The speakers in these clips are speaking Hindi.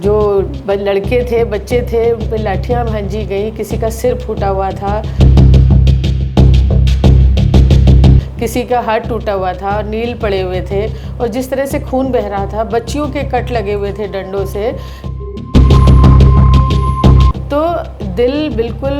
जो लड़के थे, बच्चे थे, उन पे लाठियां भांजी गई, किसी का सिर फूटा हुआ था, किसी का हाथ टूटा हुआ था, नील पड़े हुए थे और जिस तरह से खून बह रहा था, बच्चियों के कट लगे हुए थे डंडों से। तो दिल बिल्कुल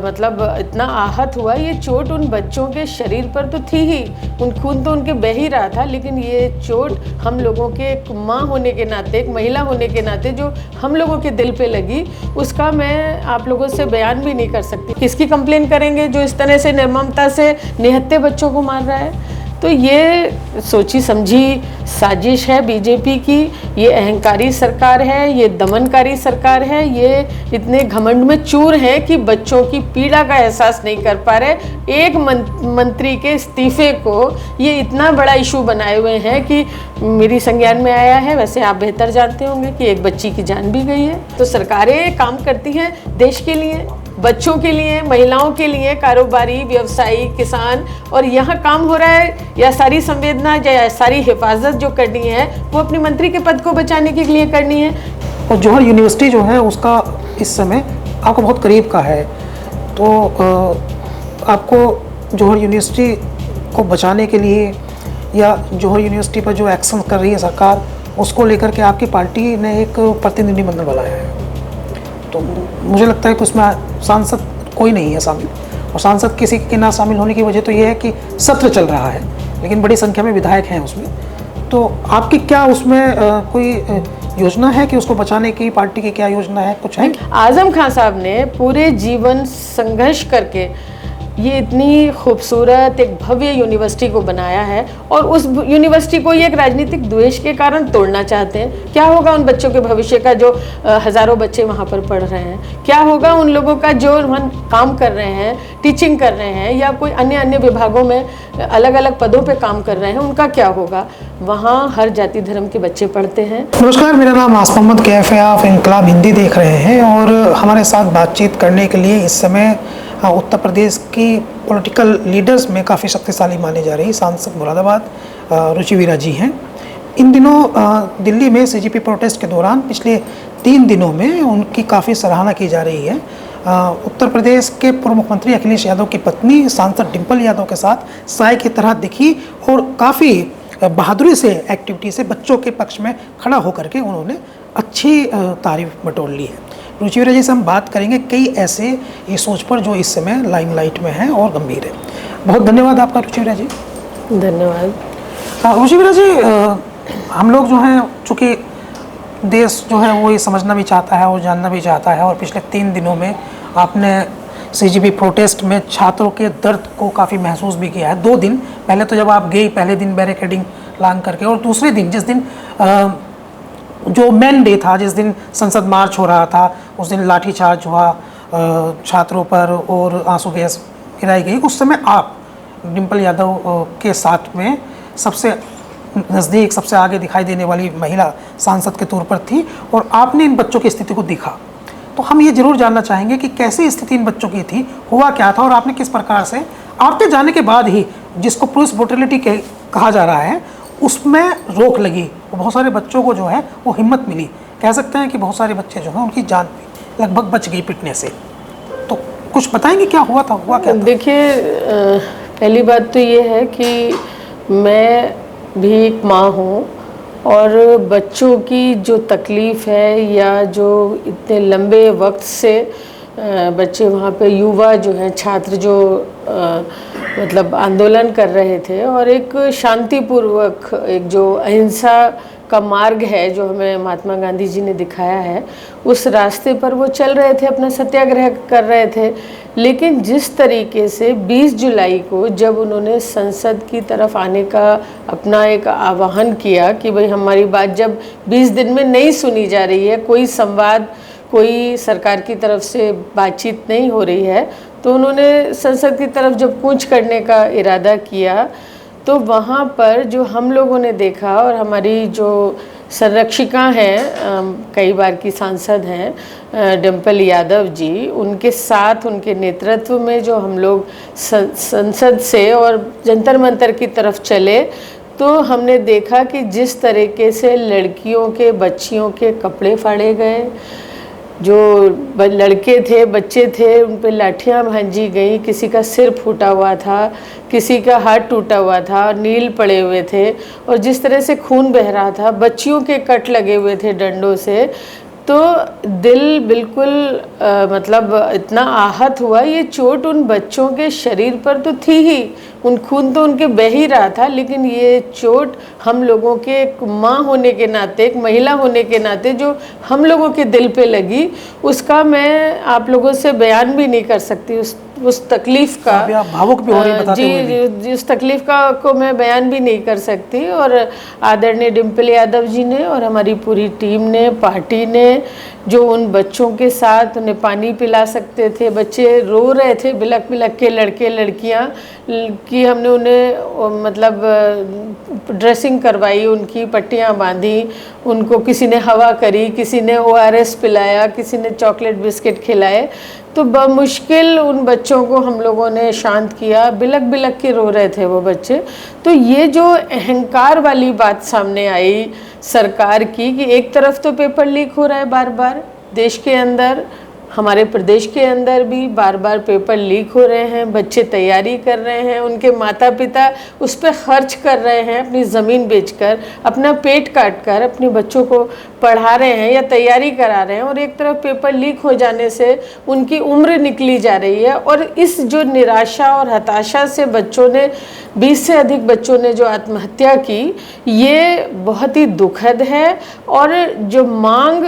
मतलब इतना आहत हुआ। ये चोट उन बच्चों के शरीर पर तो थी ही, खून तो उनके बह ही रहा था, लेकिन ये चोट हम लोगों के एक माँ होने के नाते, एक महिला होने के नाते जो हम लोगों के दिल पे लगी, उसका मैं आप लोगों से बयान भी नहीं कर सकती। किसकी कंप्लेन करेंगे जो इस तरह से निर्ममता से निहत्थे बच्चों को मार रहा है? तो ये सोची समझी साजिश है बीजेपी की, ये अहंकारी सरकार है, ये दमनकारी सरकार है, ये इतने घमंड में चूर हैं कि बच्चों की पीड़ा का एहसास नहीं कर पा रहे। एक मंत्री के इस्तीफे को ये इतना बड़ा इशू बनाए हुए हैं कि मेरी संज्ञान में आया है। वैसे आप बेहतर जानते होंगे कि एक बच्ची की जान भी गई है। तो सरकारें काम करती हैं देश के लिए, बच्चों के लिए, महिलाओं के लिए, कारोबारी, व्यवसायी, किसान, और यहाँ काम हो रहा है या सारी संवेदना या सारी हिफाजत जो करनी है वो अपने मंत्री के पद को बचाने के लिए करनी है। और जौहर यूनिवर्सिटी जो है उसका इस समय आपको बहुत करीब का है, तो आपको जौहर यूनिवर्सिटी को बचाने के लिए या जौहर यूनिवर्सिटी पर जो एक्शन कर रही है सरकार, उसको लेकर के आपकी पार्टी ने एक प्रतिनिधिमंडल बनाया है। तो मुझे लगता है कि उसमें सांसद कोई नहीं है शामिल, और सांसद किसी के ना शामिल होने की वजह तो ये है कि सत्र चल रहा है, लेकिन बड़ी संख्या में विधायक हैं उसमें। तो आपकी क्या उसमें कोई योजना है कि उसको बचाने की? पार्टी की क्या योजना है, कुछ है? आजम खान साहब ने पूरे जीवन संघर्ष करके ये इतनी खूबसूरत एक भव्य यूनिवर्सिटी को बनाया है, और उस यूनिवर्सिटी को ये एक राजनीतिक द्वेष के कारण तोड़ना चाहते हैं। क्या होगा उन बच्चों के भविष्य का जो हज़ारों बच्चे वहाँ पर पढ़ रहे हैं? क्या होगा उन लोगों का जो वहाँ काम कर रहे हैं, टीचिंग कर रहे हैं या कोई अन्य विभागों में अलग अलग पदों पर काम कर रहे हैं, उनका क्या होगा? वहाँ हर जाति धर्म के बच्चे पढ़ते हैं। नमस्कार, मेरा नाम आसफ मोहम्मद कैफ है। आप इनकलाब हिंदी देख रहे हैं और हमारे साथ बातचीत करने के लिए इस समय उत्तर प्रदेश की पॉलिटिकल लीडर्स में काफ़ी शक्तिशाली मानी जा रही सांसद मुरादाबाद रुचि वीरा जी हैं। इन दिनों दिल्ली में सीजेपी प्रोटेस्ट के दौरान पिछले 3 दिनों में उनकी काफ़ी सराहना की जा रही है। उत्तर प्रदेश के पूर्व मुख्यमंत्री अखिलेश यादव की पत्नी सांसद डिम्पल यादव के साथ साय की तरह दिखी और काफ़ी बहादुरी से, एक्टिविटी से बच्चों के पक्ष में खड़ा होकर के उन्होंने अच्छी तारीफ बटोर ली है। रुचि वीरा जी से हम बात करेंगे कई ऐसे ये सोच पर जो इस समय लाइमलाइट में है और गंभीर है। बहुत धन्यवाद आपका रुचि वीरा जी। धन्यवाद। रुचि वीरा जी, हम लोग जो हैं, चूँकि देश जो है वो ये समझना भी चाहता है और जानना भी चाहता है, और पिछले 3 दिनों में आपने सीजेपी प्रोटेस्ट में छात्रों के दर्द को काफ़ी महसूस भी किया है। 2 दिन पहले तो जब आप गई, पहले दिन बैरिकेडिंग लांग करके, और दूसरे दिन जिस दिन जो मेन डे था, जिस दिन संसद मार्च हो रहा था, उस दिन लाठीचार्ज हुआ छात्रों पर और आंसू गैस गिराई गई। उस समय आप डिम्पल यादव के साथ में सबसे नज़दीक, सबसे आगे दिखाई देने वाली महिला सांसद के तौर पर थी, और आपने इन बच्चों की स्थिति को देखा। तो हम ये जरूर जानना चाहेंगे कि कैसी स्थिति इन बच्चों की थी, हुआ क्या था, और आपने किस प्रकार से आपके जाने के बाद ही, जिसको पुलिस ब्रूटलिटी कहा जा रहा है, उसमें रोक लगी, बहुत सारे बच्चों को जो है वो हिम्मत मिली। कह सकते हैं कि बहुत सारे बच्चे जो हैं उनकी जान लगभग बच गई पिटने से। तो कुछ बताएंगे क्या हुआ था, हुआ क्या था? देखिए, पहली बात तो ये है कि मैं भी एक माँ हूँ, और बच्चों की जो तकलीफ़ है या जो इतने लंबे वक्त से बच्चे वहाँ पे, युवा जो हैं, छात्र जो मतलब आंदोलन कर रहे थे, और एक शांतिपूर्वक, एक जो अहिंसा का मार्ग है जो हमें महात्मा गांधी जी ने दिखाया है, उस रास्ते पर वो चल रहे थे, अपना सत्याग्रह कर रहे थे। लेकिन जिस तरीके से 20 जुलाई को जब उन्होंने संसद की तरफ आने का अपना एक आह्वान किया कि भाई हमारी बात जब 20 दिन में नहीं सुनी जा रही है, कोई संवाद, कोई सरकार की तरफ से बातचीत नहीं हो रही है, तो उन्होंने संसद की तरफ जब कूच करने का इरादा किया, तो वहाँ पर जो हम लोगों ने देखा, और हमारी जो संरक्षिका हैं, कई बार की सांसद हैं डिम्पल यादव जी, उनके साथ, उनके नेतृत्व में जो हम लोग संसद से और जंतर मंतर की तरफ चले, तो हमने देखा कि जिस तरीके से लड़कियों के बच्चियों के कपड़े फाड़े गए, जो लड़के थे बच्चे थे उन पे लाठियाँ भांजी गई, किसी का सिर फूटा हुआ था, किसी का हाथ टूटा हुआ था, नील पड़े हुए थे और जिस तरह से खून बह रहा था, बच्चियों के कट लगे हुए थे डंडों से, तो दिल बिल्कुल मतलब इतना आहत हुआ। ये चोट उन बच्चों के शरीर पर तो थी ही, खून तो उनके बह ही रहा था, लेकिन ये चोट हम लोगों के एक माँ होने के नाते, एक महिला होने के नाते जो हम लोगों के दिल पे लगी, उसका मैं आप लोगों से बयान भी नहीं कर सकती। उस तकलीफ़ का आप भावुक भी हो रही बताते हुए भी। उस तकलीफ़ को मैं बयान भी नहीं कर सकती। और आदरणीय डिम्पल यादव जी ने और हमारी पूरी टीम ने, पार्टी ने, जो उन बच्चों के साथ उन्हें पानी पिला सकते थे, बच्चे रो रहे थे बिलक बिलक के, लड़के लड़कियां, कि हमने उन्हें मतलब ड्रेसिंग करवाई, उनकी पट्टियां बांधी, उनको किसी ने हवा करी, किसी ने ORS पिलाया, किसी ने चॉकलेट बिस्किट खिलाए। तो बमुश्किल उन बच्चों को हम लोगों ने शांत किया, बिलक बिलक के रो रहे थे वो बच्चे। तो ये जो अहंकार वाली बात सामने आई सरकार की, कि एक तरफ तो पेपर लीक हो रहा है बार बार देश के अंदर, हमारे प्रदेश के अंदर भी बार बार पेपर लीक हो रहे हैं, बच्चे तैयारी कर रहे हैं, उनके माता पिता उस पर खर्च कर रहे हैं, अपनी ज़मीन बेचकर, अपना पेट काट कर अपने बच्चों को पढ़ा रहे हैं या तैयारी करा रहे हैं, और एक तरफ पेपर लीक हो जाने से उनकी उम्र निकली जा रही है। और इस जो निराशा और हताशा से बच्चों ने, 20 से अधिक बच्चों ने जो आत्महत्या की, ये बहुत ही दुखद है। और जो मांग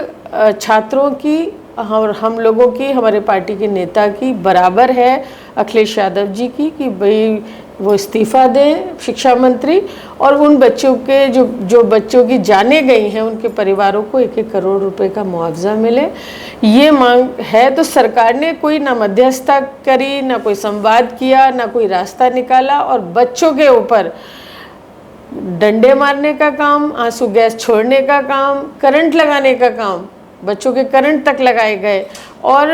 छात्रों की, हम लोगों की, हमारे पार्टी के नेता की बराबर है, अखिलेश यादव जी की, कि भाई वो इस्तीफ़ा दें शिक्षा मंत्री, और उन बच्चों के जो बच्चों की जानें गई हैं, उनके परिवारों को 1-1 करोड़ रुपए का मुआवजा मिले, ये मांग है। तो सरकार ने कोई ना मध्यस्थता करी, ना कोई संवाद किया, ना कोई रास्ता निकाला, और बच्चों के ऊपर डंडे मारने का काम, आंसू गैस छोड़ने का काम, करंट लगाने का काम, बच्चों के करंट तक लगाए गए, और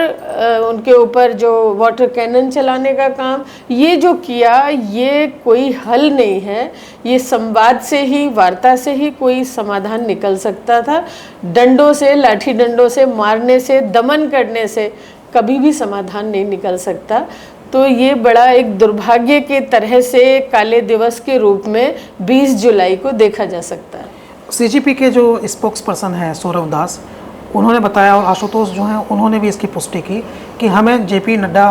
उनके ऊपर जो वाटर कैनन चलाने का काम, ये जो किया, ये कोई हल नहीं है। ये संवाद से ही, वार्ता से ही कोई समाधान निकल सकता था। डंडों से, लाठी डंडों से मारने से, दमन करने से कभी भी समाधान नहीं निकल सकता। तो ये बड़ा एक दुर्भाग्य के तरह से काले दिवस के रूप में 20 जुलाई को देखा जा सकता है। CGP के जो स्पोक्स पर्सन हैं सौरभ दास, उन्होंने बताया, और आशुतोष जो हैं उन्होंने भी इसकी पुष्टि की, कि हमें JP नड्डा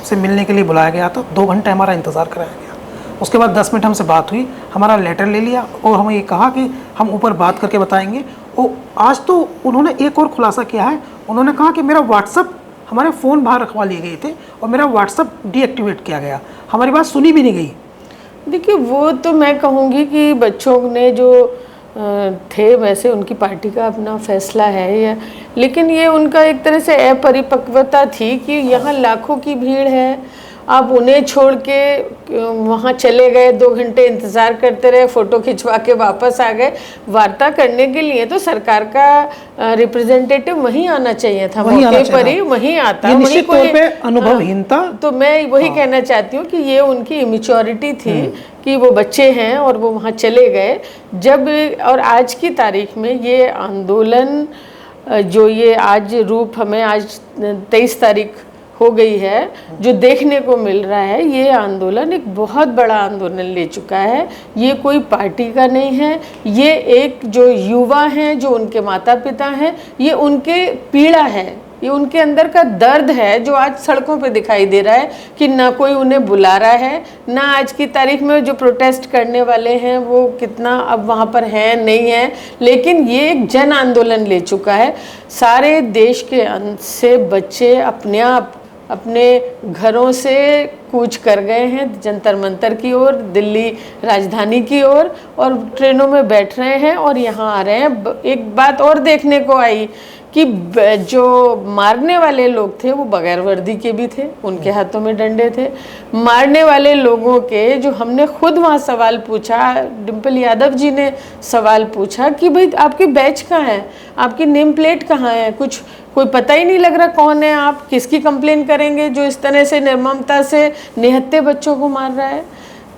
से मिलने के लिए बुलाया गया था, 2 घंटे हमारा इंतज़ार कराया गया। उसके बाद 10 मिनट हमसे बात हुई, हमारा लेटर ले लिया और हमें ये कहा कि हम ऊपर बात करके बताएंगे। और आज तो उन्होंने एक और खुलासा किया है, उन्होंने कहा कि मेरा व्हाट्सअप, हमारे फ़ोन बाहर रखवा लिए गए थे और मेरा व्हाट्सअप डीएक्टिवेट किया गया, हमारी बात सुनी भी नहीं गई। देखिए, वो तो मैं कहूँगी कि बच्चों ने जो थे, वैसे उनकी पार्टी का अपना फैसला है, या लेकिन ये उनका एक तरह से अपरिपक्वता थी कि यहाँ लाखों की भीड़ है, आप उन्हें छोड़ के वहाँ चले गए, 2 घंटे इंतज़ार करते रहे, फ़ोटो खिंचवा के वापस आ गए। वार्ता करने के लिए तो सरकार का रिप्रेजेंटेटिव वहीं आना चाहिए था, मौके पर ही वहीं आता। निश्चित तौर पे अनुभवहीनता। तो मैं वही कहना चाहती हूँ कि ये उनकी इमेच्योरिटी थी कि वो बच्चे हैं और वो वहाँ चले गए। जब और आज की तारीख में ये आंदोलन, जो ये आज रूप हमें आज 23 तारीख हो गई है, जो देखने को मिल रहा है, ये आंदोलन एक बहुत बड़ा आंदोलन ले चुका है। ये कोई पार्टी का नहीं है, ये एक जो युवा हैं, जो उनके माता पिता हैं, ये उनके पीड़ा है, ये उनके अंदर का दर्द है, जो आज सड़कों पे दिखाई दे रहा है कि ना कोई उन्हें बुला रहा है, ना आज की तारीख में जो प्रोटेस्ट करने वाले हैं वो कितना अब वहाँ पर हैं नहीं है, लेकिन ये एक जन आंदोलन ले चुका है। सारे देश के से बच्चे अपने आप अपने घरों से कूच कर गए हैं जंतर मंतर की ओर, दिल्ली राजधानी की ओर, और ट्रेनों में बैठ रहे हैं और यहाँ आ रहे हैं। एक बात और देखने को आई कि जो मारने वाले लोग थे वो बगैर वर्दी के भी थे, उनके हाथों में डंडे थे। मारने वाले लोगों के जो हमने खुद वहाँ सवाल पूछा, डिम्पल यादव जी ने सवाल पूछा कि भाई आपके बैच कहाँ है, आपकी नेम प्लेट कहाँ है, कुछ कोई पता ही नहीं लग रहा कौन है आप, किसकी कंप्लेन करेंगे जो इस तरह से निर्ममता से निहत्थे बच्चों को मार रहा है।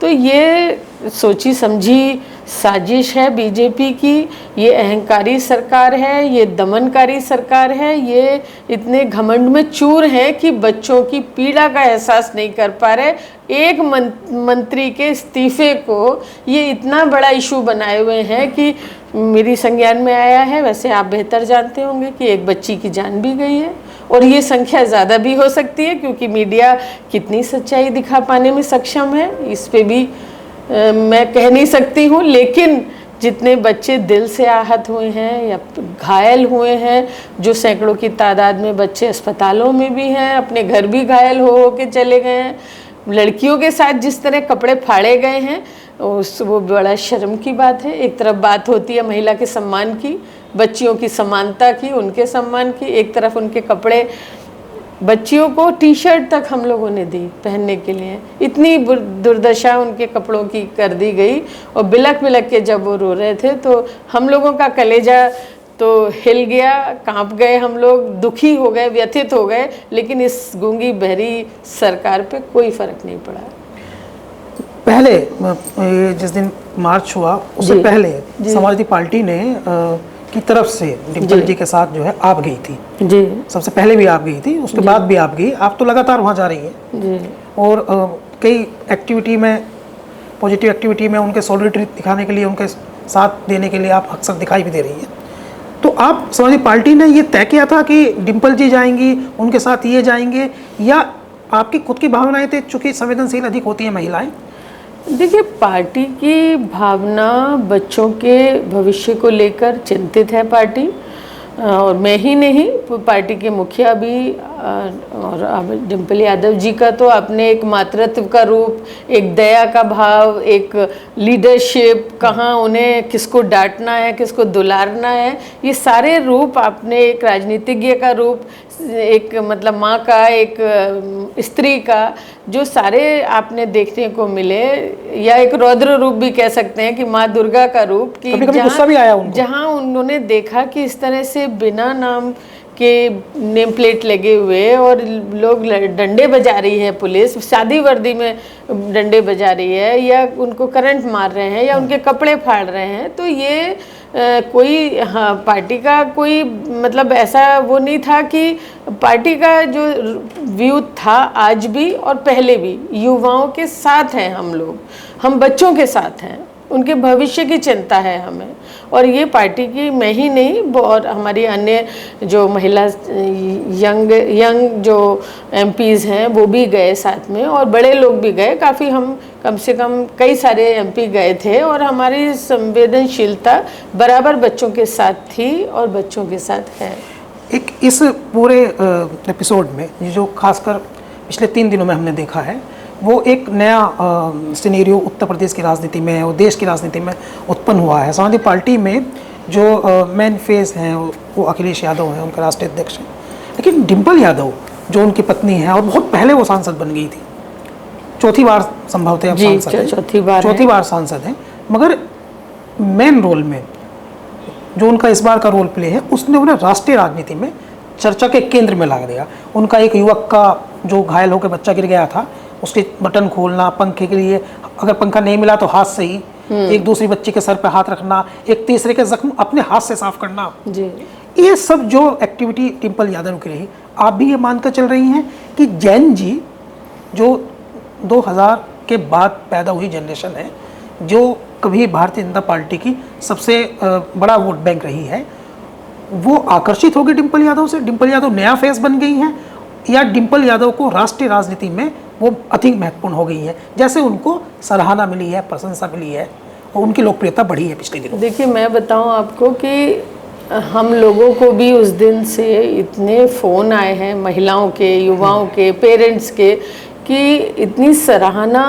तो ये सोची समझी साजिश है बीजेपी की, ये अहंकारी सरकार है, ये दमनकारी सरकार है, ये इतने घमंड में चूर है कि बच्चों की पीड़ा का एहसास नहीं कर पा रहे। एक मंत्री के इस्तीफे को ये इतना बड़ा इशू बनाए हुए हैं कि मेरी संज्ञान में आया है, वैसे आप बेहतर जानते होंगे कि एक बच्ची की जान भी गई है और ये संख्या ज़्यादा भी हो सकती है, क्योंकि मीडिया कितनी सच्चाई दिखा पाने में सक्षम है इस पे भी मैं कह नहीं सकती हूँ। लेकिन जितने बच्चे दिल से आहत हुए हैं या घायल हुए हैं, जो सैकड़ों की तादाद में बच्चे अस्पतालों में भी हैं, अपने घर भी घायल हो के चले गए हैं, लड़कियों के साथ जिस तरह कपड़े फाड़े गए हैं वो बड़ा शर्म की बात है। एक तरफ बात होती है महिला के सम्मान की, बच्चियों की समानता की, उनके सम्मान की, एक तरफ उनके कपड़े, बच्चियों को टी शर्ट तक हम लोगों ने दी पहनने के लिए, इतनी दुर्दशा उनके कपड़ों की कर दी गई। और बिलक बिलक के जब वो रो रहे थे तो हम लोगों का कलेजा तो हिल गया, कांप गए, हम लोग दुखी हो गए, व्यथित हो गए, लेकिन इस गूंगी बहरी सरकार पे कोई फर्क नहीं पड़ा। पहले जिस दिन मार्च हुआ उससे पहले समाजवादी पार्टी ने की तरफ से डिम्पल जी के साथ जो है आप गई थी जी, सबसे पहले भी आप गई थी, उसके बाद भी आप गई, आप तो लगातार वहाँ जा रही हैं जी। और कई एक्टिविटी में, पॉजिटिव एक्टिविटी में उनके सॉलिडेरिटी दिखाने के लिए, उनके साथ देने के लिए आप अक्सर दिखाई भी दे रही हैं। तो आप समाजवादी पार्टी ने ये तय किया था कि डिम्पल जी जाएंगी, उनके साथ ये जाएंगे, या आपकी खुद की भावनाएं थी, चूँकि संवेदनशील अधिक होती हैं महिलाएं? देखिए, पार्टी की भावना बच्चों के भविष्य को लेकर चिंतित है पार्टी, और मैं ही नहीं, पार्टी के मुखिया भी, और अब डिम्पल यादव जी का तो अपने एक मातृत्व का रूप, एक दया का भाव, एक लीडरशिप, कहाँ उन्हें किसको डांटना है, किसको दुलारना है, ये सारे रूप आपने, एक राजनीतिज्ञ का रूप, एक मतलब माँ का, एक स्त्री का, जो सारे आपने देखने को मिले, या एक रौद्र रूप भी कह सकते हैं कि माँ दुर्गा का रूप, कि जहाँ उन्होंने देखा कि इस तरह से बिना नाम के नेम प्लेट लगे हुए और लोग डंडे बजा रही है, पुलिस शादी वर्दी में डंडे बजा रही है, या उनको करंट मार रहे हैं, या उनके कपड़े फाड़ रहे हैं, तो ये कोई, हाँ, पार्टी का कोई मतलब ऐसा वो नहीं था कि पार्टी का जो व्यू था आज भी और पहले भी, युवाओं के साथ हैं हम लोग, हम बच्चों के साथ हैं, उनके भविष्य की चिंता है हमें। और ये पार्टी की मैं ही नहीं, और हमारी अन्य जो महिला यंग जो एमपीज़ हैं वो भी गए साथ में, और बड़े लोग भी गए, काफ़ी, हम कम से कम कई सारे एमपी गए थे, और हमारी संवेदनशीलता बराबर बच्चों के साथ थी और बच्चों के साथ है। एक इस पूरे एपिसोड में जो खासकर पिछले 3 दिनों में हमने देखा है, वो एक नया सिनेरियो उत्तर प्रदेश की राजनीति में और देश की राजनीति में उत्पन्न हुआ है। समाजवादी पार्टी में जो मेन फेस हैं वो अखिलेश यादव हैं, उनके राष्ट्रीय अध्यक्ष हैं, लेकिन डिम्पल यादव जो उनकी पत्नी है, और बहुत पहले वो सांसद बन गई थी, चौथी बार संभवतः सांसद है, चौथी बार सांसद हैं, मगर मेन रोल में जो उनका इस बार का रोल प्ले है, उसने उन्हें राष्ट्रीय राजनीति में चर्चा के केंद्र में ला दिया। उनका एक युवक का जो घायल होकर बच्चा गिर गया था, उसके बटन खोलना, पंखे के लिए अगर पंखा नहीं मिला तो हाथ से ही एक दूसरी बच्ची के सर पे हाथ रखना, एक तीसरे के जख्म अपने हाथ से साफ करना जी। ये सब जो एक्टिविटी डिम्पल यादव की रही, आप भी ये मानकर चल रही हैं कि जैन जी जो 2000 के बाद पैदा हुई जनरेशन है, जो कभी भारतीय जनता पार्टी की सबसे बड़ा वोट बैंक रही है, वो आकर्षित हो गई डिम्पल यादव से? डिम्पल यादव नया फेस बन गई हैं, या डिम्पल यादव को राष्ट्रीय राजनीति में वो अधिक महत्वपूर्ण हो गई है, जैसे उनको सराहना मिली है, प्रशंसा मिली है, और उनकी लोकप्रियता बढ़ी है पिछले दिनों? देखिए, मैं बताऊं आपको कि हम लोगों को भी उस दिन से इतने फ़ोन आए हैं महिलाओं के, युवाओं के, पेरेंट्स के, कि इतनी सराहना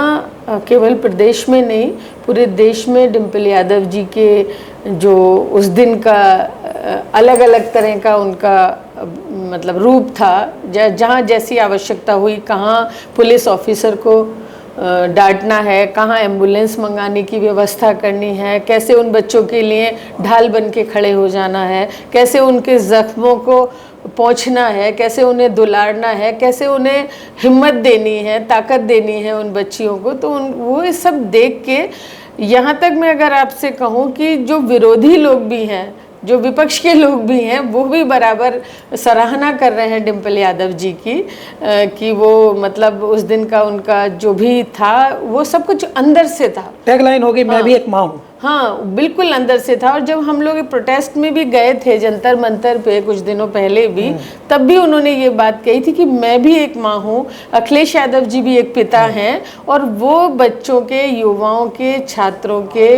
केवल प्रदेश में नहीं, पूरे देश में डिम्पल यादव जी के जो उस दिन का अलग अलग तरह का उनका मतलब रूप था, जहाँ जैसी आवश्यकता हुई, कहाँ पुलिस ऑफिसर को डांटना है, कहाँ एम्बुलेंस मंगाने की व्यवस्था करनी है, कैसे उन बच्चों के लिए ढाल बन के खड़े हो जाना है, कैसे उनके ज़ख्मों को पहुंचना है, कैसे उन्हें दुलारना है, कैसे उन्हें हिम्मत देनी है, ताकत देनी है उन बच्चियों को। तो वो ये सब देख के, यहाँ तक मैं अगर आपसे कहूँ कि जो विरोधी लोग भी हैं, जो विपक्ष के लोग भी हैं, वो भी बराबर सराहना कर रहे हैं डिम्पल यादव जी की, कि वो मतलब उस दिन का उनका जो भी था वो सब कुछ अंदर से था। टैगलाइन होगी, मैं भी एक माँ हूँ। हाँ, बिल्कुल अंदर से था। और जब हम लोग प्रोटेस्ट में भी गए थे जंतर मंतर पे कुछ दिनों पहले भी, तब भी उन्होंने ये बात कही थी कि मैं भी एक माँ हूँ, अखिलेश यादव जी भी एक पिता हैं, और वो बच्चों के, युवाओं के, छात्रों के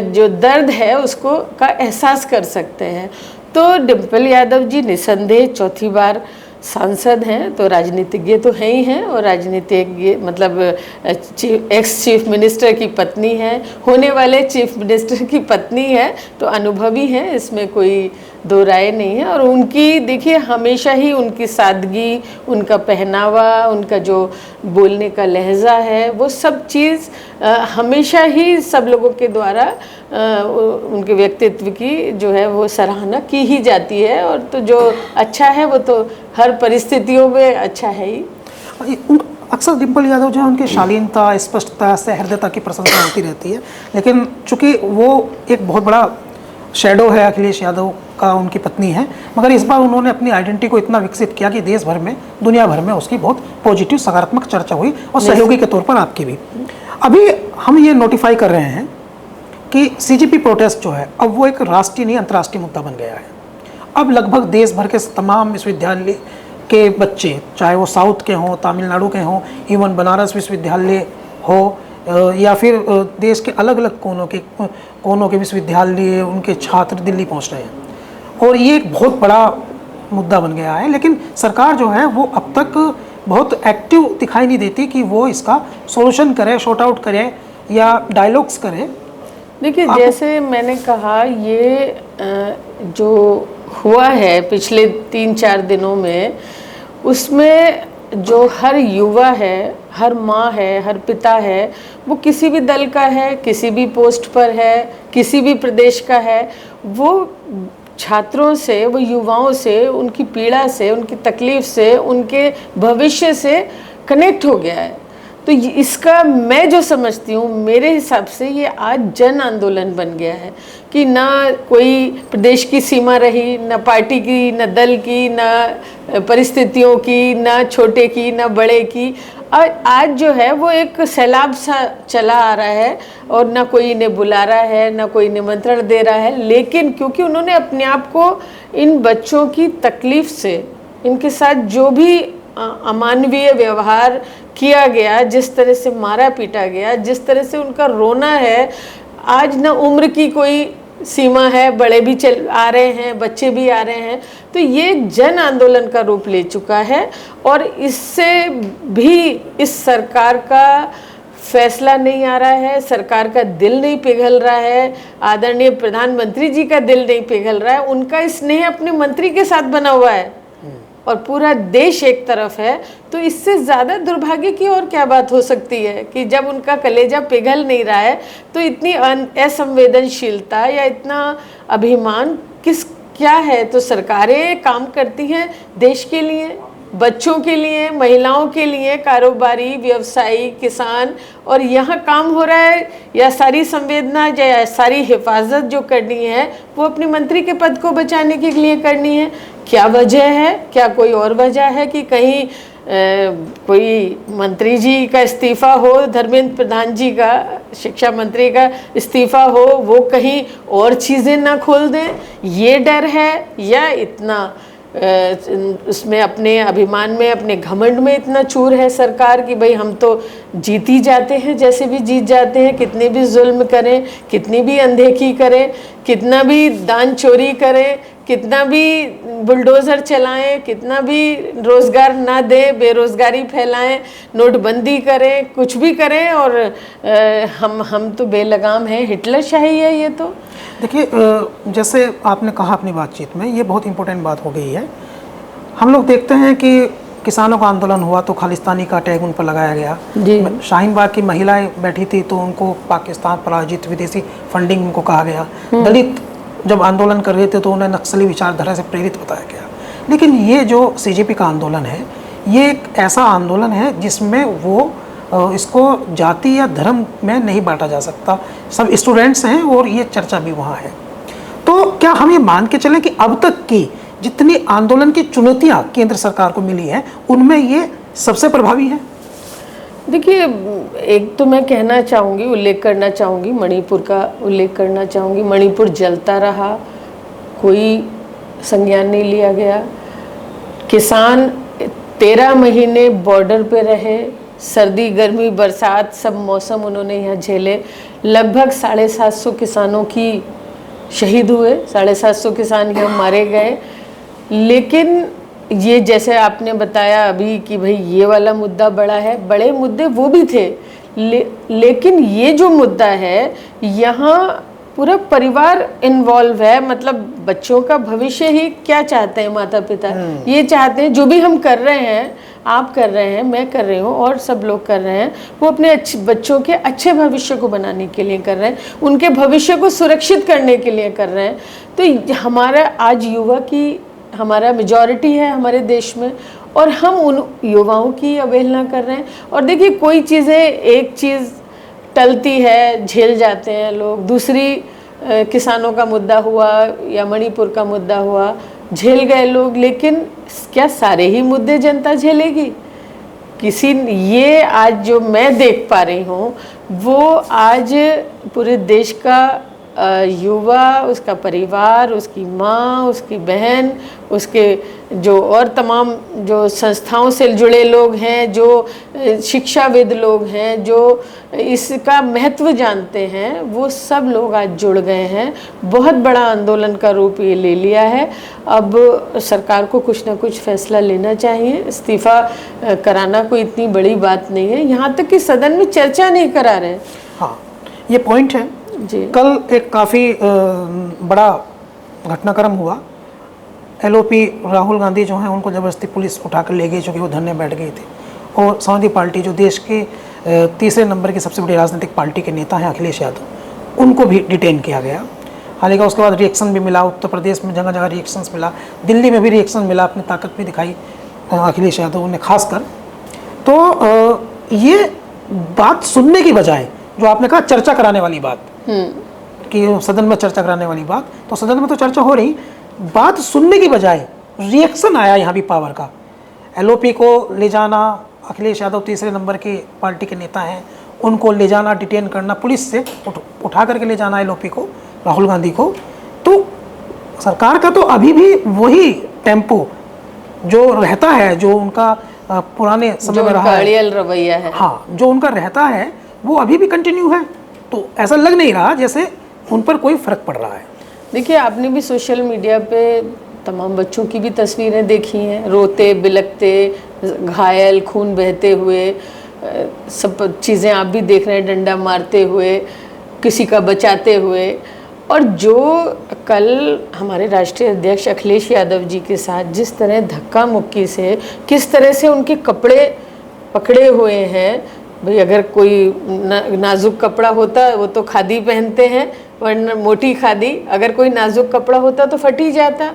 जो दर्द है उसको का एहसास कर सकते हैं। तो डिम्पल यादव जी निसंदेह चौथी बार सांसद हैं, तो राजनीतिज्ञ तो हैं ही हैं, और राजनीतिज्ञ मतलब एक्स चीफ मिनिस्टर की पत्नी है, होने वाले चीफ मिनिस्टर की पत्नी है, तो अनुभवी हैं, इसमें कोई दो राय नहीं है। और उनकी देखिए हमेशा ही उनकी सादगी, उनका पहनावा, उनका जो बोलने का लहजा है, वो सब चीज़ हमेशा ही सब लोगों के द्वारा उनके व्यक्तित्व की जो है वो सराहना की ही जाती है। और तो जो अच्छा है वो तो हर परिस्थितियों में अच्छा है ही। अक्सर डिम्पल यादव जो है उनकी शालीनता, स्पष्टता, सहृदयता की प्रशंसा होती रहती है, लेकिन चूंकि वो एक बहुत बड़ा शैडो है अखिलेश यादव का, उनकी पत्नी है, मगर इस बार उन्होंने अपनी आइडेंटिटी को इतना विकसित किया कि देश भर में, दुनिया भर में उसकी बहुत पॉजिटिव, सकारात्मक चर्चा हुई, और सहयोगी के तौर पर आपकी भी। अभी हम ये नोटिफाई कर रहे हैं कि सीजीपी प्रोटेस्ट जो है अब वो एक राष्ट्रीय नहीं अंतर्राष्ट्रीय मुद्दा बन गया है। अब लगभग देश भर के तमाम विश्वविद्यालय के बच्चे, चाहे वो साउथ के हों, तमिलनाडु के हों, इवन बनारस विश्वविद्यालय हो, या फिर देश के अलग अलग कोनों के विश्वविद्यालय, उनके छात्र दिल्ली पहुंच रहे हैं, और ये एक बहुत बड़ा मुद्दा बन गया है। लेकिन सरकार जो है वो अब तक बहुत एक्टिव दिखाई नहीं देती कि वो इसका सॉल्यूशन करे, शॉर्ट आउट करे या डायलॉग्स करे। देखिए, जैसे मैंने कहा, ये जो हुआ है पिछले 3-4 दिनों में, उसमें जो हर युवा है, हर माँ है, हर पिता है, वो किसी भी दल का है, किसी भी पोस्ट पर है, किसी भी प्रदेश का है, वो छात्रों से, वो युवाओं से, उनकी पीड़ा से, उनकी तकलीफ से, उनके भविष्य से कनेक्ट हो गया है। तो इसका मैं जो समझती हूँ, मेरे हिसाब से ये आज जन आंदोलन बन गया है कि ना कोई प्रदेश की सीमा रही, ना पार्टी की, ना दल की, ना परिस्थितियों की, ना छोटे की, ना बड़े की। आज जो है वो एक सैलाब सा चला आ रहा है, और ना कोई इन्हें बुला रहा है, ना कोई निमंत्रण दे रहा है। लेकिन क्योंकि उन्होंने अपने आप को इन बच्चों की तकलीफ से, इनके साथ जो भी अमानवीय व्यवहार किया गया, जिस तरह से मारा पीटा गया, जिस तरह से उनका रोना है, आज ना उम्र की कोई सीमा है, बड़े भी चल आ रहे हैं, बच्चे भी आ रहे हैं। तो ये जन आंदोलन का रूप ले चुका है, और इससे भी इस सरकार का फैसला नहीं आ रहा है, सरकार का दिल नहीं पिघल रहा है, आदरणीय प्रधानमंत्री जी का दिल नहीं पिघल रहा है। उनका स्नेह अपने मंत्री के साथ बना हुआ है, और पूरा देश एक तरफ है। तो इससे ज़्यादा दुर्भाग्य की और क्या बात हो सकती है कि जब उनका कलेजा पिघल नहीं रहा है, तो इतनी असंवेदनशीलता या इतना अभिमान क्या है। तो सरकारें काम करती हैं देश के लिए, बच्चों के लिए, महिलाओं के लिए, कारोबारी, व्यवसायी, किसान, और यहाँ काम हो रहा है या सारी संवेदना या सारी हिफाजत जो करनी है वो अपने मंत्री के पद को बचाने के लिए करनी है। क्या वजह है? क्या कोई और वजह है कि कहीं कोई मंत्री जी का इस्तीफा हो, धर्मेंद्र प्रधान जी का, शिक्षा मंत्री का इस्तीफा हो, वो कहीं और चीज़ें ना खोल दें, ये डर है? या इतना उसमें अपने अभिमान में, अपने घमंड में इतना चूर है सरकार कि भाई हम तो जीत ही जाते हैं, जैसे भी जीत जाते हैं, कितने भी जुल्म करें, कितनी भी अनदेखी करें, कितना भी दान चोरी करें, कितना भी बुलडोज़र चलाएं, कितना भी रोज़गार ना दें, बेरोज़गारी फैलाएं, नोटबंदी करें, कुछ भी करें, और हम तो बेलगाम हैं, हिटलर शाही है ये तो। देखिए, जैसे आपने कहा अपनी बातचीत में, ये बहुत इंपॉर्टेंट बात हो गई है। हम लोग देखते हैं कि किसानों का आंदोलन हुआ तो खालिस्तानी का टैग उन पर लगाया गया। शाहीन बाग की महिलाएं बैठी थी तो उनको पाकिस्तान प्रायोजित विदेशी फंडिंग उनको कहा गया। दलित जब आंदोलन कर रहे थे तो उन्हें नक्सली विचारधारा से प्रेरित बताया गया। लेकिन ये जो सीजेपी का आंदोलन है, ये एक ऐसा आंदोलन है जिसमें वो इसको जाति या धर्म में नहीं बांटा जा सकता। सब स्टूडेंट्स हैं और ये चर्चा भी वहाँ है। तो क्या हम ये मान के चलें कि अब तक की जितनी आंदोलन की चुनौतियाँ केंद्र सरकार को मिली हैं, उनमें ये सबसे प्रभावी है? देखिए, एक तो मैं कहना चाहूँगी, उल्लेख करना चाहूँगी, मणिपुर का उल्लेख करना चाहूँगी। मणिपुर जलता रहा, कोई संज्ञान नहीं लिया गया। किसान 13 महीने बॉर्डर पे रहे, सर्दी गर्मी बरसात सब मौसम उन्होंने यहाँ झेले। लगभग 750 किसानों की शहीद हुए, 750 किसान यहाँ मारे गए। लेकिन ये जैसे आपने बताया अभी कि भाई ये वाला मुद्दा बड़ा है, बड़े मुद्दे वो भी थे, लेकिन ये जो मुद्दा है यहाँ पूरा परिवार इन्वॉल्व है। मतलब बच्चों का भविष्य ही क्या चाहते हैं माता पिता, ये चाहते हैं जो भी हम कर रहे हैं, आप कर रहे हैं, मैं कर रही हूँ और सब लोग कर रहे हैं, वो अपने बच्चों के अच्छे भविष्य को बनाने के लिए कर रहे हैं, उनके भविष्य को सुरक्षित करने के लिए कर रहे हैं। तो हमारा आज युवा की हमारा मेजॉरिटी है हमारे देश में, और हम उन युवाओं की अवहेलना कर रहे हैं। और देखिए, कोई चीज़ें, एक चीज़ टलती है, झेल जाते हैं लोग, दूसरी किसानों का मुद्दा हुआ या मणिपुर का मुद्दा हुआ, झेल गए लोग। लेकिन क्या सारे ही मुद्दे जनता झेलेगी? किसी, ये आज जो मैं देख पा रही हूँ वो आज पूरे देश का युवा, उसका परिवार, उसकी माँ, उसकी बहन, उसके जो और तमाम जो संस्थाओं से जुड़े लोग हैं, जो शिक्षाविद लोग हैं, जो इसका महत्व जानते हैं, वो सब लोग आज जुड़ गए हैं। बहुत बड़ा आंदोलन का रूप ये ले लिया है। अब सरकार को कुछ ना कुछ फैसला लेना चाहिए। इस्तीफा कराना कोई इतनी बड़ी बात नहीं है, यहाँ तक कि सदन में चर्चा नहीं करा रहे। हाँ, ये पॉइंट है जी। कल एक काफ़ी बड़ा घटनाक्रम हुआ। एलओपी राहुल गांधी जो हैं उनको ज़बरदस्ती पुलिस उठा कर ले गई, चूँकि वो धरने बैठ गए थे। और समाजवादी पार्टी जो देश के तीसरे नंबर की सबसे बड़ी राजनीतिक पार्टी के नेता हैं अखिलेश यादव, उनको भी डिटेन किया गया। हालांकि उसके बाद रिएक्शन भी मिला, उत्तर प्रदेश में जगह जगह रिएक्शंस मिला, दिल्ली में भी रिएक्शन मिला, अपनी ताकत भी दिखाई अखिलेश यादव ने खासकर। तो ये बात सुनने की बजाय जो आपने कहा चर्चा कराने वाली बात, कि सदन में चर्चा कराने वाली बात, तो सदन में तो चर्चा हो रही, बात सुनने की बजाय रिएक्शन आया यहाँ भी पावर का। एलओपी को ले जाना, अखिलेश यादव तीसरे नंबर के पार्टी के नेता हैं, उनको ले जाना, डिटेन करना, पुलिस से उठा करके ले जाना एलओपी को, राहुल गांधी को। तो सरकार का तो अभी भी वही टेम्पो जो रहता है, जो उनका पुराने समय में रहा है, रवैया है, हाँ, जो उनका रहता है वो अभी भी कंटिन्यू है। तो ऐसा लग नहीं रहा जैसे उन पर कोई फर्क पड़ रहा है। देखिए, आपने भी सोशल मीडिया पे तमाम बच्चों की भी तस्वीरें देखी हैं, रोते बिलखते, घायल, खून बहते हुए, सब चीज़ें आप भी देख रहे हैं, डंडा मारते हुए, किसी का बचाते हुए। और जो कल हमारे राष्ट्रीय अध्यक्ष अखिलेश यादव जी के साथ जिस तरह धक्का मुक्की से, किस तरह से उनके कपड़े पकड़े हुए हैं, भाई अगर कोई नाजुक कपड़ा होता वो तो खादी पहनते हैं, वरना मोटी खादी, अगर कोई नाजुक कपड़ा होता तो फट ही जाता।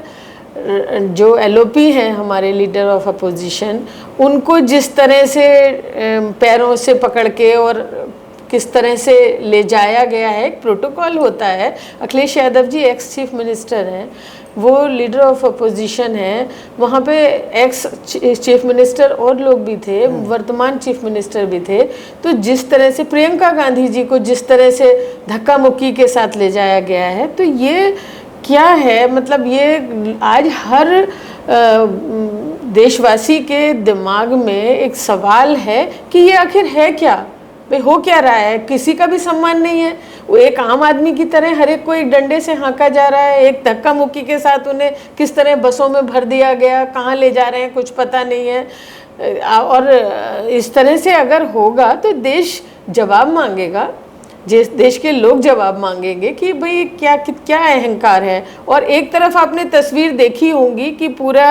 जो एलओपी हैं हमारे लीडर ऑफ अपोजिशन, उनको जिस तरह से पैरों से पकड़ के और किस तरह से ले जाया गया है, एक प्रोटोकॉल होता है। Akhilesh Yadav ji ex chief minister हैं, वो लीडर ऑफ अपोजिशन है, वहाँ पे एक्स चीफ मिनिस्टर और लोग भी थे, वर्तमान चीफ मिनिस्टर भी थे। तो जिस तरह से प्रियंका गांधी जी को जिस तरह से धक्का मुक्की के साथ ले जाया गया है, तो ये क्या है? मतलब ये आज हर देशवासी के दिमाग में एक सवाल है कि ये आखिर है क्या, भाई हो क्या रहा है? किसी का भी सम्मान नहीं है। वो एक आम आदमी की तरह हर एक को एक डंडे से हाँका जा रहा है, एक धक्का मुक्की के साथ उन्हें किस तरह बसों में भर दिया गया, कहाँ ले जा रहे हैं कुछ पता नहीं है। और इस तरह से अगर होगा तो देश जवाब मांगेगा। देश के लोग जवाब मांगेंगे कि भाई क्या क्या अहंकार है। और एक तरफ आपने तस्वीर देखी होंगी कि पूरा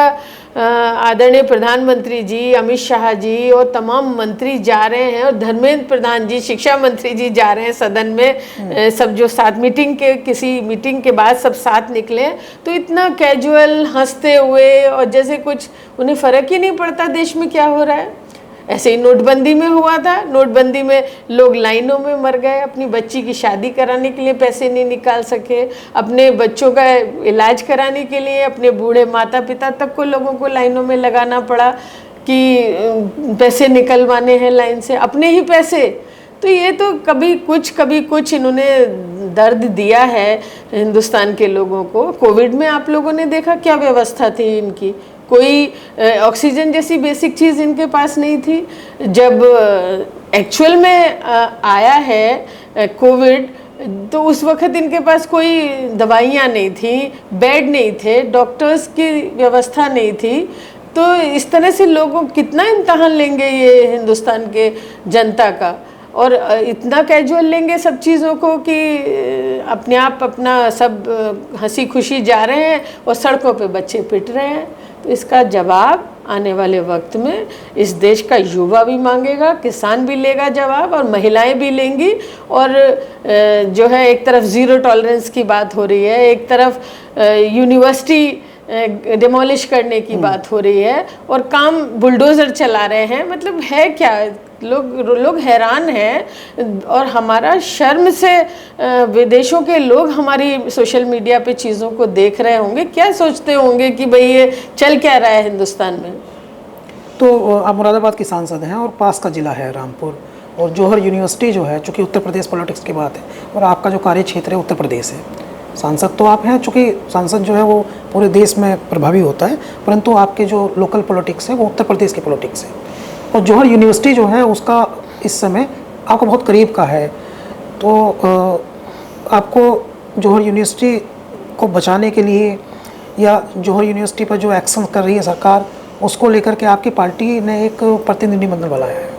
आदरणीय प्रधानमंत्री जी, अमित शाह जी और तमाम मंत्री जा रहे हैं, और धर्मेंद्र प्रधान जी, शिक्षा मंत्री जी जा रहे हैं सदन में, सब जो साथ किसी मीटिंग के बाद सब साथ निकले, तो इतना कैजुअल हंसते हुए, और जैसे कुछ उन्हें फर्क ही नहीं पड़ता देश में क्या हो रहा है। ऐसे ही नोटबंदी में हुआ था। नोटबंदी में लोग लाइनों में मर गए, अपनी बच्ची की शादी कराने के लिए पैसे नहीं निकाल सके, अपने बच्चों का इलाज कराने के लिए अपने बूढ़े माता पिता तक को लोगों को लाइनों में लगाना पड़ा कि पैसे निकलवाने हैं लाइन से, अपने ही पैसे। तो ये तो कभी कुछ इन्होंने दर्द दिया है हिंदुस्तान के लोगों को। कोविड में आप लोगों ने देखा क्या व्यवस्था थी इनकी, कोई ऑक्सीजन जैसी बेसिक चीज़ इनके पास नहीं थी। जब एक्चुअल में आया है कोविड, तो उस वक्त इनके पास कोई दवाइयाँ नहीं थी, बेड नहीं थे, डॉक्टर्स की व्यवस्था नहीं थी। तो इस तरह से लोगों कितना इम्तहान लेंगे ये हिंदुस्तान के जनता का, और इतना कैजुअल लेंगे सब चीज़ों को कि अपने आप अपना सब हंसी खुशी जा रहे हैं और सड़कों पे बच्चे पिट रहे हैं। तो इसका जवाब आने वाले वक्त में इस देश का युवा भी मांगेगा, किसान भी लेगा जवाब, और महिलाएं भी लेंगी। और जो है एक तरफ ज़ीरो टॉलरेंस की बात हो रही है, एक तरफ यूनिवर्सिटी डिमोलिश करने की बात हो रही है, और काम बुलडोज़र चला रहे हैं। मतलब है क्या, लोग हैरान हैं। और हमारा शर्म से विदेशों के लोग हमारी सोशल मीडिया पे चीज़ों को देख रहे होंगे, क्या सोचते होंगे कि भाई ये चल क्या रहा है हिंदुस्तान में। तो आप मुरादाबाद की सांसद हैं और पास का ज़िला है रामपुर, और जौहर यूनिवर्सिटी जो है, चूँकि उत्तर प्रदेश पॉलिटिक्स की बात है और आपका जो कार्य क्षेत्र है उत्तर प्रदेश है, सांसद तो आप हैं, चूँकि सांसद जो है वो पूरे देश में प्रभावी होता है, परंतु आपके जो लोकल पॉलिटिक्स है वो उत्तर प्रदेश की पॉलिटिक्स है। और जौहर यूनिवर्सिटी जो है उसका इस समय आपको बहुत करीब का है, तो आपको जौहर यूनिवर्सिटी को बचाने के लिए या जौहर यूनिवर्सिटी पर जो एक्शन कर रही है सरकार, उसको लेकर के आपकी पार्टी ने एक प्रतिनिधिमंडल बनाया है।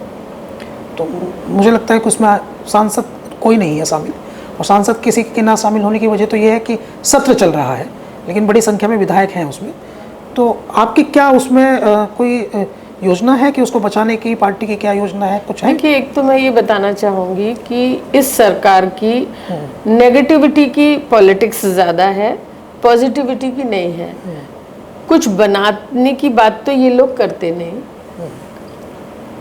तो मुझे लगता है कि उसमें सांसद कोई नहीं है शामिल, और सांसद किसी के ना शामिल होने की वजह तो ये है कि सत्र चल रहा है, लेकिन बड़ी संख्या में विधायक हैं उसमें। तो आपकी क्या उसमें कोई योजना है कि उसको बचाने की, पार्टी की क्या योजना है, कुछ है? देखिए, एक तो मैं ये बताना चाहूँगी कि इस सरकार की नेगेटिविटी की पॉलिटिक्स ज़्यादा है, पॉजिटिविटी की नहीं है। कुछ बनाने की बात तो ये लोग करते नहीं,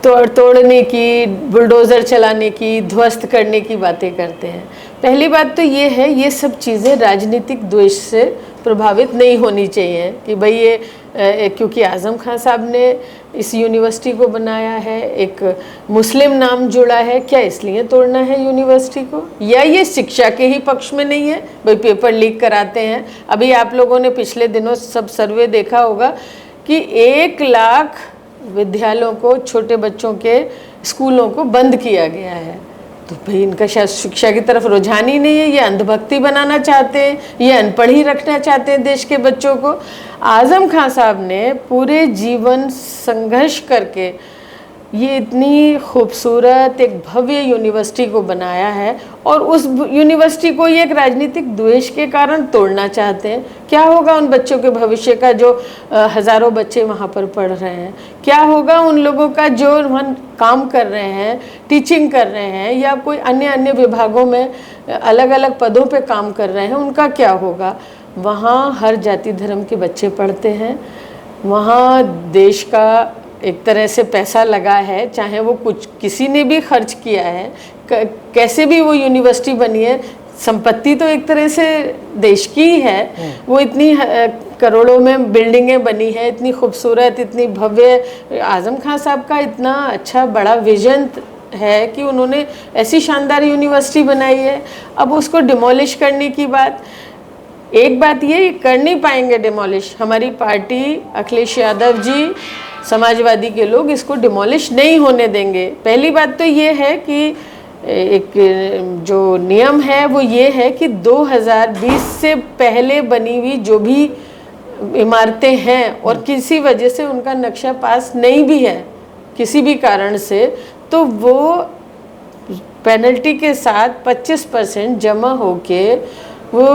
तोड़ने की, बुलडोज़र चलाने की, ध्वस्त करने की बातें करते हैं। पहली बात तो ये है, ये सब चीज़ें राजनीतिक द्वेष से प्रभावित नहीं होनी चाहिए कि भाई ये क्योंकि आज़म खान साहब ने इस यूनिवर्सिटी को बनाया है, एक मुस्लिम नाम जुड़ा है, क्या इसलिए तोड़ना है यूनिवर्सिटी को? या ये शिक्षा के ही पक्ष में नहीं है, भाई पेपर लीक कराते हैं। अभी आप लोगों ने पिछले दिनों सब सर्वे देखा होगा कि 1 लाख विद्यालयों को, छोटे बच्चों के स्कूलों को बंद किया गया है। तो भाई इनका शायद शिक्षा की तरफ रुझान ही नहीं है, ये अंधभक्ति बनाना चाहते हैं, ये अनपढ़ ही रखना चाहते हैं देश के बच्चों को। आज़म खान साहब ने पूरे जीवन संघर्ष करके ये इतनी खूबसूरत एक भव्य यूनिवर्सिटी को बनाया है, और उस यूनिवर्सिटी को ये एक राजनीतिक द्वेष के कारण तोड़ना चाहते हैं। क्या होगा उन बच्चों के भविष्य का जो हज़ारों बच्चे वहाँ पर पढ़ रहे हैं? क्या होगा उन लोगों का जो वहाँ काम कर रहे हैं, टीचिंग कर रहे हैं, या कोई अन्य विभागों में अलग अलग पदों पे काम कर रहे हैं, उनका क्या होगा? वहाँ हर जाति धर्म के बच्चे पढ़ते हैं। वहाँ देश का एक तरह से पैसा लगा है, चाहे वो कुछ किसी ने भी खर्च किया है, कैसे भी वो यूनिवर्सिटी बनी है, संपत्ति तो एक तरह से देश की ही है। वो इतनी करोड़ों में बिल्डिंगें बनी है, इतनी खूबसूरत, इतनी भव्य। आज़म खान साहब का इतना अच्छा बड़ा विजन है कि उन्होंने ऐसी शानदार यूनिवर्सिटी बनाई है। अब उसको डिमोलिश करने की बात, एक बात ये कर नहीं पाएंगे डिमोलिश। हमारी पार्टी, अखिलेश यादव जी, समाजवादी के लोग इसको डिमोलिश नहीं होने देंगे। पहली बात तो ये है कि एक जो नियम है वो ये है कि 2020 से पहले बनी हुई जो भी इमारतें हैं और किसी वजह से उनका नक्शा पास नहीं भी है किसी भी कारण से, तो वो पेनल्टी के साथ 25% जमा होके वो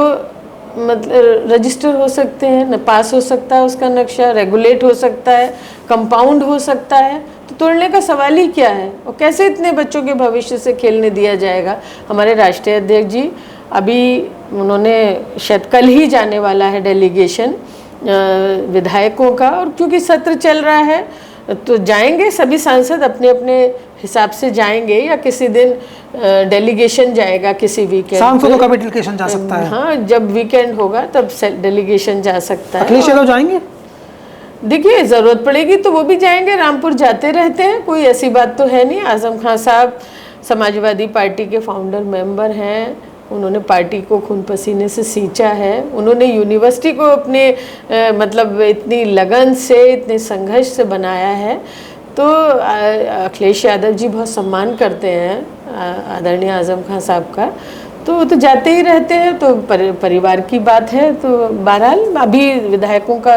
मतलब रजिस्टर हो सकते हैं, न पास हो सकता है उसका नक्शा, रेगुलेट हो सकता है, कंपाउंड हो सकता है। तो तोड़ने का सवाल ही क्या है? और कैसे इतने बच्चों के भविष्य से खेलने दिया जाएगा? हमारे राष्ट्रीय अध्यक्ष जी अभी उन्होंने शायद कल ही जाने वाला है डेलीगेशन विधायकों का, और क्योंकि सत्र चल रहा है तो जाएंगे सभी सांसद अपने अपने हिसाब से जाएंगे, या किसी दिन डेलीगेशन जाएगा किसी वीकेंड। सांसदों का भी डेलीगेशन जा सकता है। हाँ, जब वीकेंड होगा तब डेलीगेशन जा सकता है। अखिलेश यादव जाएंगे? देखिए, ज़रूरत पड़ेगी तो वो भी जाएंगे, रामपुर जाते रहते हैं, कोई ऐसी बात तो है नहीं। आजम खान साहब समाजवादी पार्टी के फाउंडर मेंबर हैं, उन्होंने पार्टी को खून पसीने से सींचा है, उन्होंने यूनिवर्सिटी को अपने मतलब इतनी लगन से, इतने संघर्ष से बनाया है। तो अखिलेश यादव जी बहुत सम्मान करते हैं आदरणीय आजम खान साहब का, तो वो तो जाते ही रहते हैं, तो परिवार की बात है। तो बहरहाल अभी विधायकों का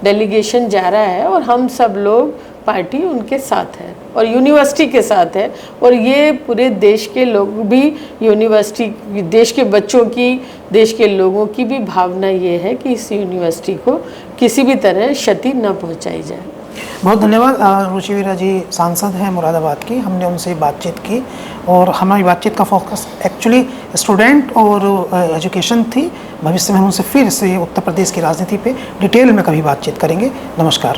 डेलीगेशन जा रहा है और हम सब लोग पार्टी उनके साथ है और यूनिवर्सिटी के साथ है, और ये पूरे देश के लोग भी यूनिवर्सिटी, देश के बच्चों की, देश के लोगों की भी भावना ये है कि इस यूनिवर्सिटी को किसी भी तरह क्षति न पहुंचाई जाए। बहुत धन्यवाद। रुचि वीरा जी सांसद हैं मुरादाबाद की, हमने उनसे बातचीत की और हमारी बातचीत का फोकस एक्चुअली स्टूडेंट और एजुकेशन थी। भविष्य में हम उनसे फिर से उत्तर प्रदेश की राजनीति पे डिटेल में कभी बातचीत करेंगे। नमस्कार।